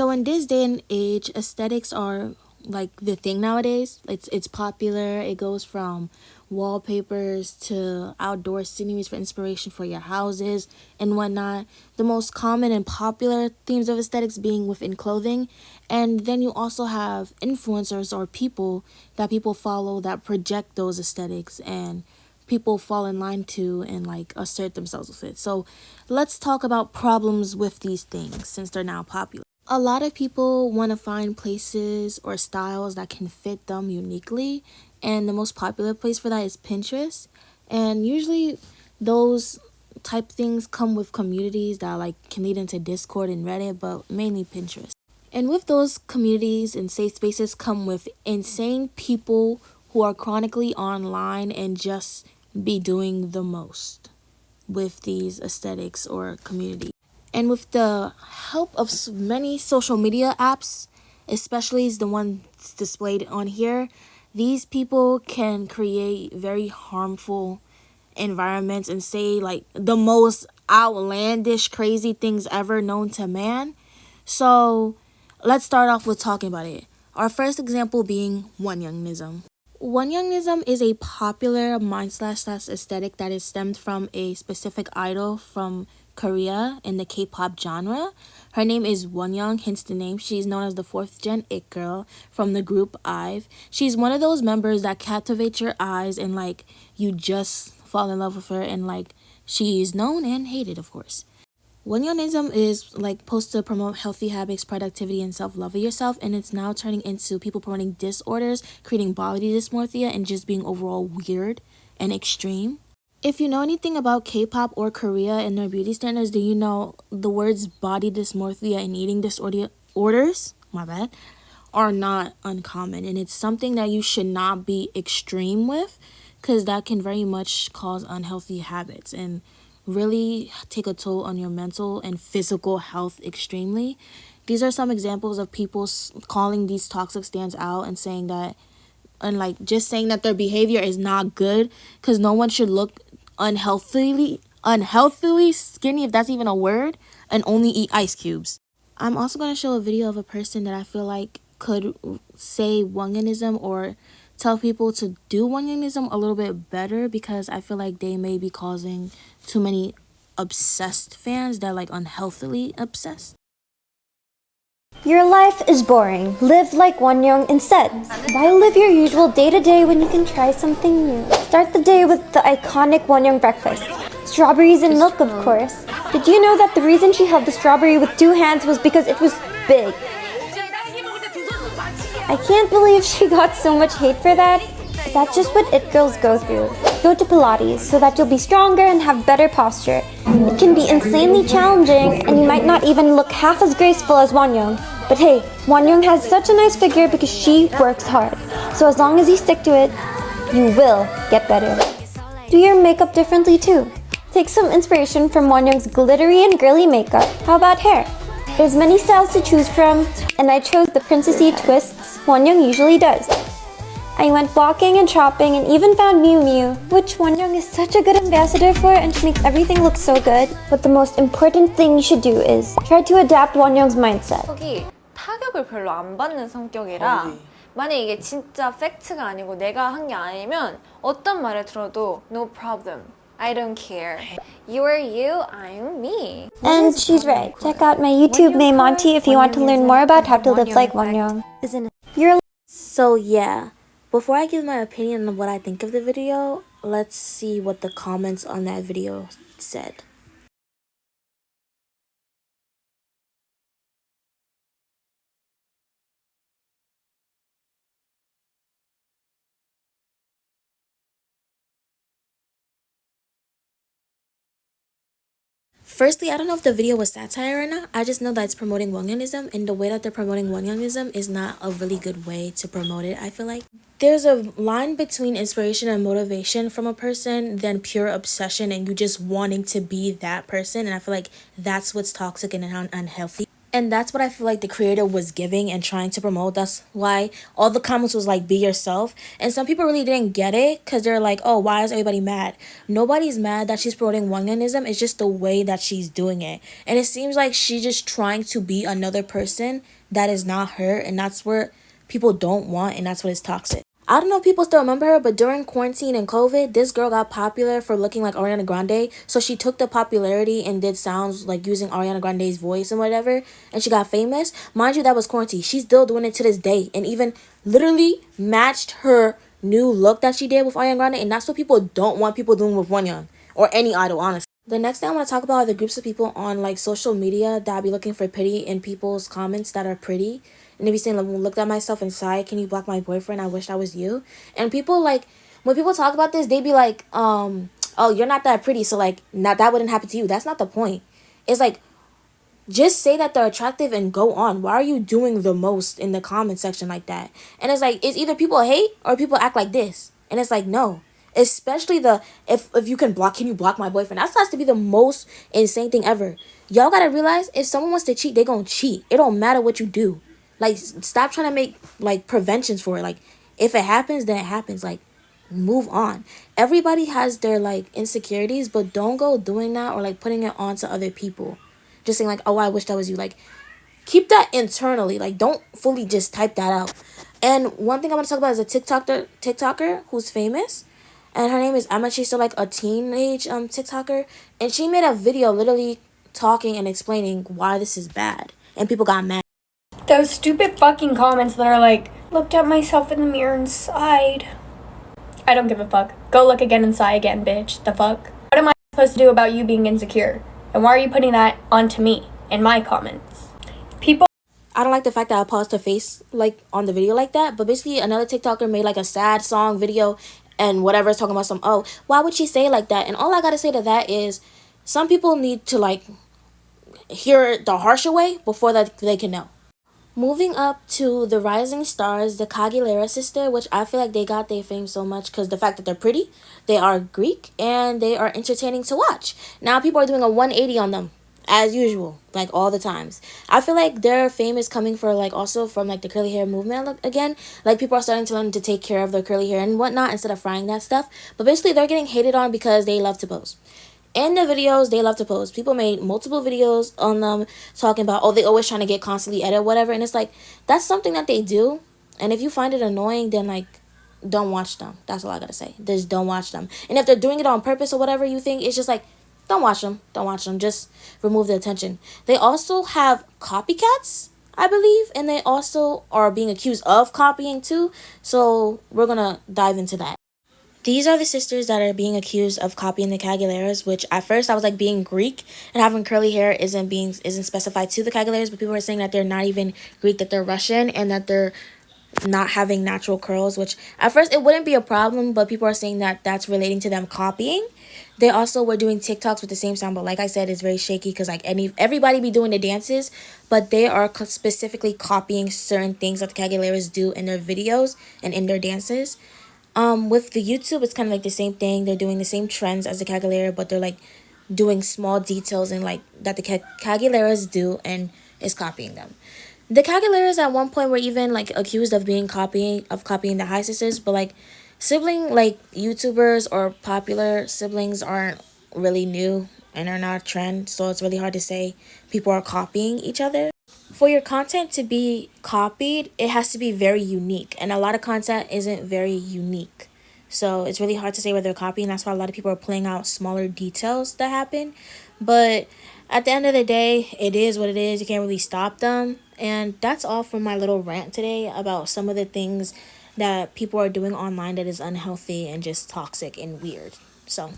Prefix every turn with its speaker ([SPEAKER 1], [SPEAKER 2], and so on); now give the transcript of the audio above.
[SPEAKER 1] So in this day and age, aesthetics are like the thing nowadays. It's popular. It goes from wallpapers to outdoor sceneries for inspiration for your houses and whatnot. The most common and popular themes of aesthetics being within clothing. And then you also have influencers or people that people follow that project those aesthetics and people fall in line to and like assert themselves with it. So let's talk about problems with these things since they're now popular. A lot of people want to find places or styles that can fit them uniquely, and the most popular place for that is Pinterest. And usually those type things come with communities that like can lead into Discord and Reddit, but mainly Pinterest. And with those communities and safe spaces come with insane people who are chronically online and just be doing the most with these aesthetics or communities. And with the help of many social media apps, especially the ones displayed on here, these people can create very harmful environments and say like the most outlandish, crazy things ever known to man. So let's start off with talking about it. Our first example being Wonyoungism. Wonyoungism is a popular mind/slash aesthetic that is stemmed from a specific idol from Korea in the K-pop genre. Her name is Wonyoung, hence the name. She's known as the 4th gen it girl from the group IVE. She's one of those members that captivates your eyes and like you just fall in love with her, and like she is known and hated, of course. Wonyoungism is like supposed to promote healthy habits, productivity, and self-love of yourself, and it's now turning into people promoting disorders, creating body dysmorphia, and just being overall weird and extreme. If you know anything about K-pop or Korea and their beauty standards, do you know the words body dysmorphia and eating disorders, are not uncommon, and it's something that you should not be extreme with, because that can very much cause unhealthy habits and really take a toll on your mental and physical health extremely. These are some examples of people calling these toxic stands out and saying that, and like just saying that their behavior is not good, because no one should look unhealthily skinny, if that's even a word, and only eat ice cubes. I'm also going to show a video of a person that I feel like could say Wonyoungism or tell people to do Wonyoungism a little bit better, because I feel like they may be causing too many obsessed fans that like unhealthily obsessed.
[SPEAKER 2] Your life is boring. Live like Wonyoung instead. Why live your usual day-to-day when you can try something new? Start the day with the iconic Wonyoung breakfast. Strawberries and milk, of course. Did you know that the reason she held the strawberry with 2 hands was because it was big? I can't believe she got so much hate for that. That's just what it girls go through. Go to Pilates so that you'll be stronger and have better posture. It can be insanely challenging, and you might not even look half as graceful as Wonyoung. But hey, Wonyoung has such a nice figure because she works hard. So as long as you stick to it, you will get better. Do your makeup differently too. Take some inspiration from Wonyoung's glittery and girly makeup. How about hair? There's many styles to choose from, and I chose the princessy twists Wonyoung usually does. I went walking and shopping and even found Miu Miu, which Wonyoung is such a good ambassador for, and she makes everything look so good. But the most important thing you should do is try to adapt Wonyoung's mindset.
[SPEAKER 3] 타격을 별로 안 받는 성격이라 만약에 이게 진짜 팩트가 아니고 내가 한 게 아니면 어떤 말을 들어도 no problem. I don't care. You're you, I'm me.
[SPEAKER 2] And she's right. Check out my YouTube name Monty if you want to learn more about how to live like Wonyoung.
[SPEAKER 1] So yeah, before I give my opinion on what I think of the video, let's see what the comments on that video said. Firstly, I don't know if the video was satire or not. I just know that it's promoting Wonyoungism, and the way that they're promoting Wonyoungism is not a really good way to promote it, I feel like. There's a line between inspiration and motivation from a person than pure obsession and you just wanting to be that person, and I feel like that's what's toxic and unhealthy. And that's what I feel like the creator was giving and trying to promote. That's why all the comments was like, be yourself. And some people really didn't get it because they're like, oh, why is everybody mad? Nobody's mad that she's promoting Wonyoungism. It's just the way that she's doing it. And it seems like she's just trying to be another person that is not her. And that's where people don't want, and that's what is toxic. I don't know if people still remember her, but during quarantine and COVID, this girl got popular for looking like Ariana Grande. So she took the popularity and did sounds like using Ariana Grande's voice and whatever, and she got famous. Mind you, that was quarantine. She's still doing it to this day, and even literally matched her new look that she did with Ariana Grande, and that's what people don't want people doing with Wonyoung or any idol, honestly. The next thing I want to talk about are the groups of people on like social media that be looking for pity in people's comments that are pretty. And they be saying, like, looked at myself and sighed, can you block my boyfriend? I wish I was you. And people like, when people talk about this, they be like, oh, you're not that pretty, so like not that wouldn't happen to you. That's not the point. It's like, just say that they're attractive and go on. Why are you doing the most in the comment section like that? And it's like, it's either people hate or people act like this. And it's like, no. Especially the, if you can you block my boyfriend? That has to be the most insane thing ever. Y'all gotta realize, if someone wants to cheat, they gonna cheat. It don't matter what you do. Like, stop trying to make like preventions for it. Like, if it happens, then it happens. Like, move on. Everybody has their like insecurities, but don't go doing that or like putting it onto other people. Just saying like, oh, I wish that was you. Like, keep that internally. Like, don't fully just type that out. And one thing I want to talk about is a TikToker who's famous. And her name is Emma. She's still like a teenage TikToker. And she made a video literally talking and explaining why this is bad. And people got mad.
[SPEAKER 2] Those stupid fucking comments that are like, looked at myself in the mirror and sighed. I don't give a fuck. Go look again and sigh again, bitch. The fuck? What am I supposed to do about you being insecure? And why are you putting that onto me in my comments? People,
[SPEAKER 1] I don't like the fact that I paused her face like on the video like that. But basically another TikToker made like a sad song video and whatever, is talking about some, oh, why would she say it like that? And all I gotta say to that is, some people need to like hear it the harsher way before that they can know. Moving up to the rising stars, the Caguilera sister, which I feel like they got their fame so much because the fact that they're pretty, they are Greek, and they are entertaining to watch. Now people are doing a 180 on them, as usual, like all the times. I feel like their fame is coming for like also from like the curly hair movement again. Like, people are starting to learn to take care of their curly hair and whatnot instead of frying that stuff. But basically they're getting hated on because they love to pose. In the videos, they love to post. People made multiple videos on them talking about, oh, they always trying to get constantly edit, whatever. And it's like, that's something that they do. And if you find it annoying, then like, don't watch them. That's all I gotta say. Just don't watch them. And if they're doing it on purpose or whatever you think, it's just like, don't watch them. Don't watch them. Just remove the attention. They also have copycats, I believe. And they also are being accused of copying too. So we're gonna dive into that. These are the sisters that are being accused of copying the Caguileras, which at first I was like, being Greek and having curly hair isn't specified to the Caguileras, but people are saying that they're not even Greek, that they're Russian, and that they're not having natural curls, which at first it wouldn't be a problem, but people are saying that that's relating to them copying. They also were doing TikToks with the same sound, but like I said, it's very shaky because like everybody be doing the dances, but they are specifically copying certain things that the Caguileras do in their videos and in their dances. With the YouTube, it's kind of like the same thing. They're doing the same trends as the Caguilera, but they're like doing small details and like that the Caguileras do, and is copying them. The Caguileras at one point were even like accused of copying the High Sisters, but like sibling like YouTubers or popular siblings aren't really new and are not a trend, so it's really hard to say people are copying each other. For your content to be copied, it has to be very unique, and a lot of content isn't very unique. So it's really hard to say whether they're copying. That's why a lot of people are playing out smaller details that happen. But at the end of the day, it is what it is. You can't really stop them. And that's all for my little rant today about some of the things that people are doing online that is unhealthy and just toxic and weird. So